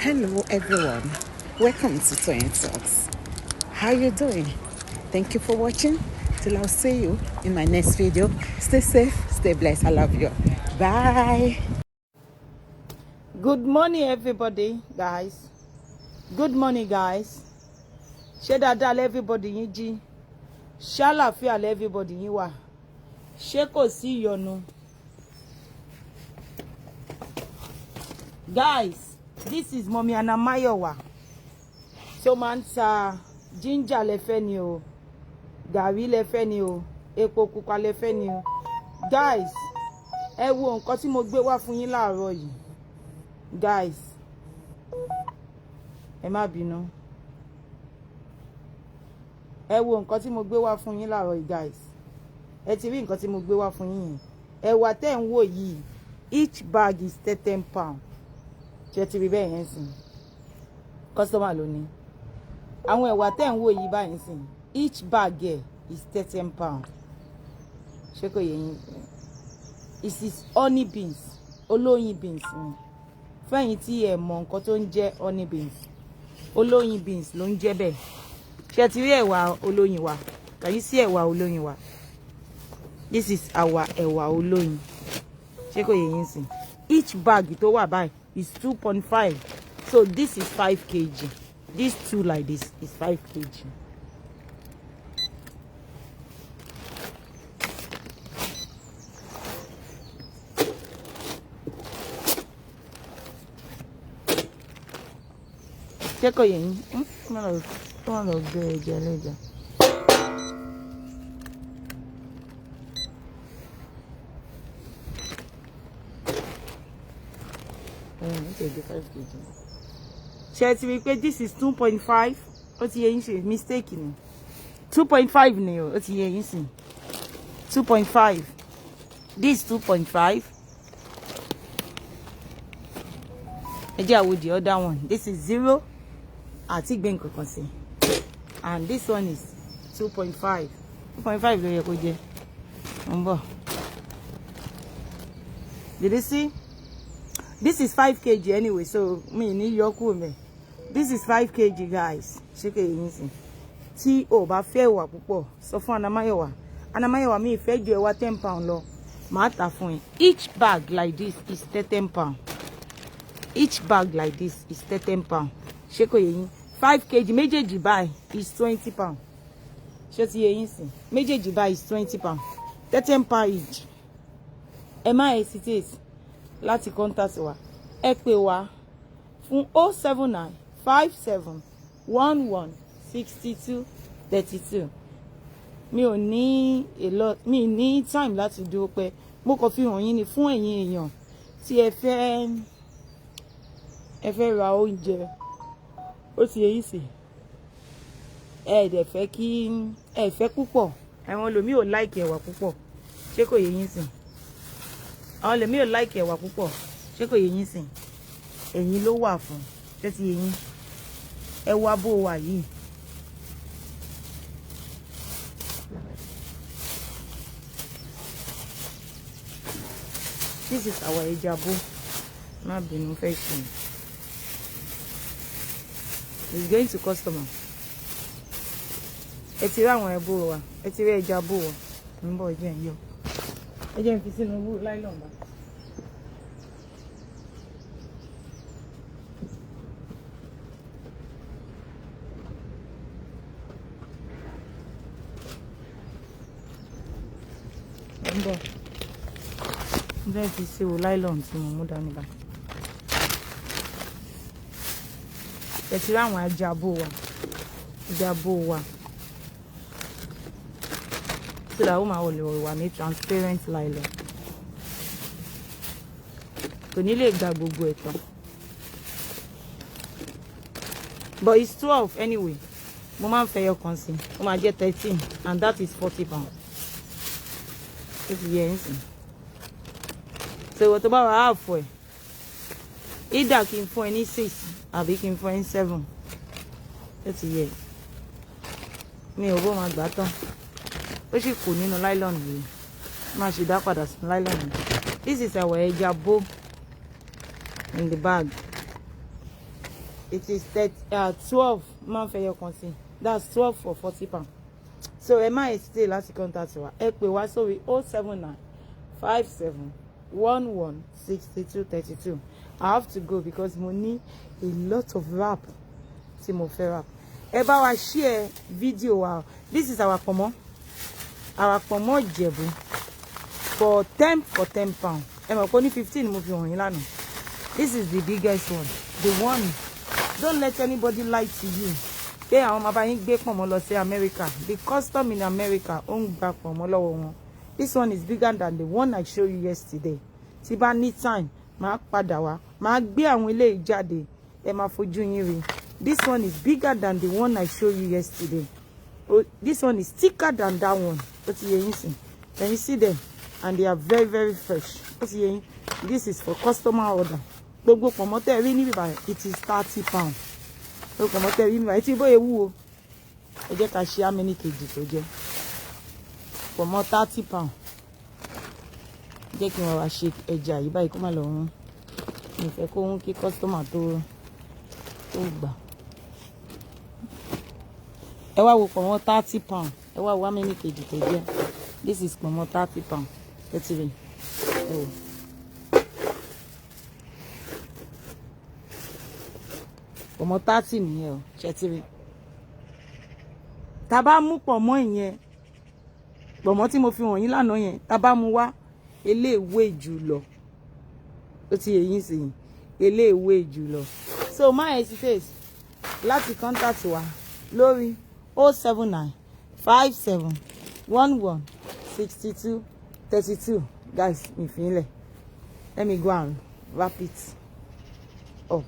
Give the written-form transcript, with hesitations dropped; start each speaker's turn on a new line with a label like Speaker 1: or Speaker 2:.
Speaker 1: Hello everyone, welcome to Toyeen Talks. How you doing? Thank you for watching. Till I'll see you in my next video. Stay safe, stay blessed. I love you. Bye.
Speaker 2: Good morning everybody, guys. Good morning guys. Ṣé dáadáa everybody yín jí? Ṣé àlàáfíà everybody yín wà? Ṣé kò sí ìyọnu? Guys, this is Mommy and Mayowa. So man sa ginger lẹ́fẹ́ ni o, gàrí lẹ́fẹ́ ni o, epo pupa lẹ́fẹ́ ni o. Guys, ẹ wo nǹkan tí mo gbé wá fún yín láàárọ̀ yìí. Guys, ẹ má bínú. Ẹ wo nǹkan tí mo gbé wá fún yín láàárọ̀ yìí, guys. Ẹ ti rí nǹkan tí mo gbé wá fún yín yẹn. Ẹ̀wà tẹ́ ń wò yìí, each bag is 13 pounds. Ṣé ti rí bẹ́ẹ̀ yẹn sìn? Customer ló ní. Àwọn ẹ̀wà tẹ́ ń wò yìí báyìí sìn, each bag here is 13 pounds. Ṣé kò yé yín? It is honey beans, olóyin beans ni. Fẹ́yìn tí ẹ mọ̀ nǹkan tó ń jẹ́ honey beans, olóyin beans ló ń jẹ́ bẹ́ẹ̀. Ṣé ti rí ẹ̀wà olóyin wa? Can you see ẹ̀wà olóyin wa? This is our ẹ̀wà olóyin. Ṣé kò yé yín sìn? Each bag tó wà báyìí is 2.5. So this is 5 kg. These two like this is 5 kg. Ṣé kò yé yín? Wọ́n lọ gbé ẹja lẹ́jà. Ṣé ti rí pé this is 2.5? Ó ti yé yín ṣe mistake ni. 2.5 ni o, ó ti yé yín sìn. 2.5. This 2.5. Ẹ jẹ́ àwo the other one. This is 0. Àti gbé nǹkan kan sí. And this one is 2.5. 2.5 ló yẹ kó jẹ́. Ń bọ̀. Did you see? This is 5 kg anyway, so me ní yọ kúrò mẹ́. This is 5 kg, guys. Ṣé kò yé yín sìn? Tí o bá fẹ́ ẹ̀wà púpọ̀, sọ fún Mayowa. Mayowa mi fẹ́ ju ẹ̀wà 10 pounds lọ. Màá tà fún yín. Each bag like this is 13 pounds. Each bag like this is 13 pounds. Ṣé kò yé yín? 5 kg méjèèjì báyìí is 20 pounds. Ṣé ti yé yín sìn? Méjèèjì báyìí is 20 pounds. 13 pounds each. Ẹ má hesitate láti contact wa. Ẹ pè wá fún 079 57 11 62 32. Mi ò ní mi ní time láti dúró pé mo kàn fi hàn yín ni fún ẹ̀yin èèyàn tí ẹ fẹ́ ra oúnjẹ. Ó ti yé yín sí. Ẹ dẹ̀ fẹ́ kí ẹ fẹ́ púpọ̀. Àwọn ẹlòmíì ò like ẹ̀wà púpọ̀. Ṣé kò yé yín sí? Àwọn ẹlòmíì ò like ẹ̀wà púpọ̀. Ṣé kò yé yín sí? Ẹ̀yin ló wà fún. Ṣé ti yé yín? Ẹ̀wà bó wà yìí. This is our ejabo. Má bínú fẹ́ ṣe. It's going to customer. Ẹ ti rí àwọn ẹbú wa. Ẹ ti rí ejabo wa. Ń bọ̀ jẹ́ ń yọ. Ẹ jẹ́ ń fi sínú owó láìlọ́n bá. Ń bọ̀. Ń bẹ́ẹ̀ fi sí owó láìlọ́n tí mo mú dání bá. Ẹ ti rí àwọn ajabo wa. Ejabo wa. So that woman will wà ní transparent nylon. Kò ní lè gba gbogbo ẹ̀ tán. But it's 12 anyway. Mo máa ń fẹ́ yọ kan sí. Ó máa jẹ́ 13 and that is 40 pounds. Ó ti yẹ ẹ́ sìn. So ìwọ tó bá wà half ẹ̀. Either kí n fún ẹ ní 6 àbí kí n fún ẹ ní 7. Ó ti yẹ. Mi ò bó máa gbà tán. Ó sì kù nínú nylon yìí. Má ṣe dá padà sí nylon yìí. This is our ejabo in the bag. it is 12 man for your concern. That's 12 for 40 pounds. So ẹ má hesitate láti contact wa. Ẹ pè wá sórí 079 57 11 62 32. I have to go because mo ní a lot of rap tí mo fẹ́ rap. Ẹ bá wa share video wa. This is our pomo. Our pomo Ìjẹ̀bú for 10 pounds. Ẹ mọ̀ pé ní 15 mo fi hàn yín lánàá. This is the biggest one. The one. Don't let anybody lie to you. Pé àwọn máa bá yín gbé pọ̀nmọ́ lọ sí America. The custom in America ó ń gba pọ̀nmọ́ lọ́wọ́ wọn. This one is bigger than the one I showed you yesterday. Tí bá ní time, máa padà wá. Máa gbé àwọn ilé ìjáde. Ẹ máa fojú yín rí. This one is bigger than the one I showed you yesterday. Oh, this one is thicker than that one. Ó ti yé yín sìn. Can you see them? And they are very, very fresh. Ó ti yé yín. This is for customer order. Gbogbo pọ̀nmọ́ tẹ́ rí níbí báyìí, it is 30 pounds. Gbogbo pọ̀nmọ́ tẹ́ rí níbí báyìí, tí bóyá wúwo. Ẹ jẹ́ ká ṣe how many kg tó jẹ́. Pọ̀nmọ́ 30 pounds. Jẹ́ kí wọ́n wá ṣe ẹja yìí báyìí kó má lọ rún. Mi fẹ́ kó rún kí customer tó gbà. Ẹ wá wo pọ̀nmọ́ 30 pounds. Ẹ wá wo how many kg tó jẹ́. This is pọ̀nmọ́ 30 pounds. Ẹ ti rí. Ẹ wò. Pọ̀nmọ́ 30 nìyẹn o, ṣé ti rí. Tá bá mú pọ̀nmọ́ ìyẹn, pọ̀nmọ́ tí mo fi hàn yín lánàá yẹn, tá bá mú wá eléèwé jù lọ. Ó ti yé yín sí eléèwé jù lọ. So má hesitate láti contact wa lórí 079 57 11 62 32. Guys, mi fi ilẹ̀. Let me go and wrap it up.